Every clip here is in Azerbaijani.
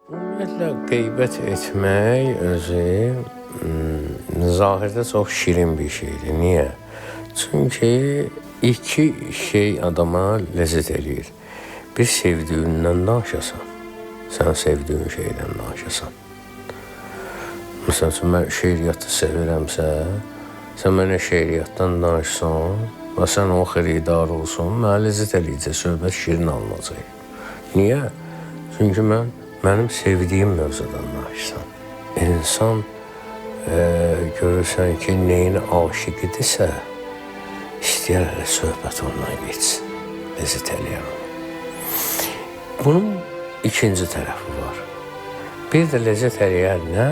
Ümumiyyətlə qeybət etmək özü zahirdə çox şirin bir şeydir. Niyə? Çünki iki şey adama ləzzət eləyir. Bir sevdiyindən danışasan, sən sevdiyin şeydən danışasan. Məsəl üçün, mən şeiriyyatı sevirəmsə, sən mənə şeiriyyatdan danışsan və sən o xeridar olsun, mənə ləzzət eləyəcək, söhbət şirin alınacaq. Niyə? Çünki mənim sevdiyim mövzudan danışsan. İnsan görürsən ki, neyinə aşiq idisə, istəyər hələ söhbət ondan geçsin, ləzzət eləyər onu. Bunun ikinci tərəfi var. Bir də ləzzət eləyər nə?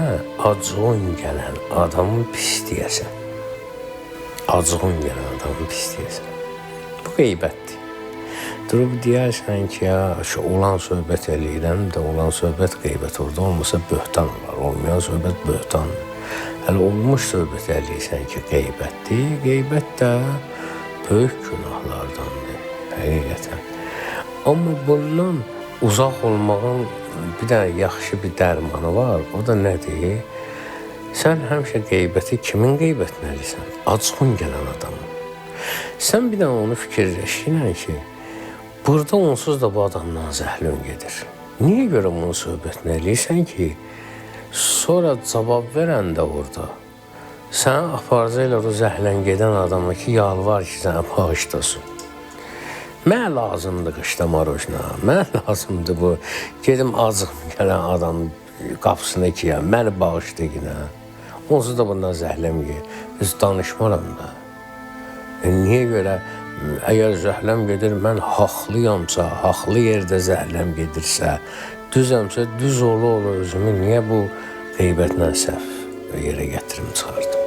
Acığın gələn adamı pisləyəsən. Acığın gələn adamı pisləyəsən. Bu qeybətdir. Durub deyərsən ki, ya, olan söhbət eləyirəm də, olan söhbət qeybət, orada olmasa böhtan var, olmayan söhbət böhtandır. Hələ olmuş söhbət eləyirsən ki, qeybətdir. Qeybət də böyük günahlardandır, həqiqətən. Amma bundan uzaq olmağın bir dənə yaxşı bir dərmanı var, o da nədir? Sən həmişə qeybəti kimin qeybətməlisən? Acığın gələn adamın. Sən bir dənə onu fikirləşinən ki, burada onsuz da bu adamdan zəhlün gedir. Niyə görə bunu söhbətini eləyirsən ki, sonra cavab verəndə orada sənə aparacaqlar o zəhlən gedən adama ki, yalvar ki, sənə bağışlasın. Mənə lazımdır qışda marojna, mənə lazımdır bu, gedim acığım gələn adam qapısına ki, ya, məni bağışla yine. Onsuz da bundan zəhləm gedir. Biz danışmaram da. Niyə görə? Əgər zəhləm gedir, mən haqlıyamsa, haqlı yerdə zəhləm gedirsə, düzəmsə, düz ola özümü niyə bu qeybətlə səhv yerə gətirim çıxardım?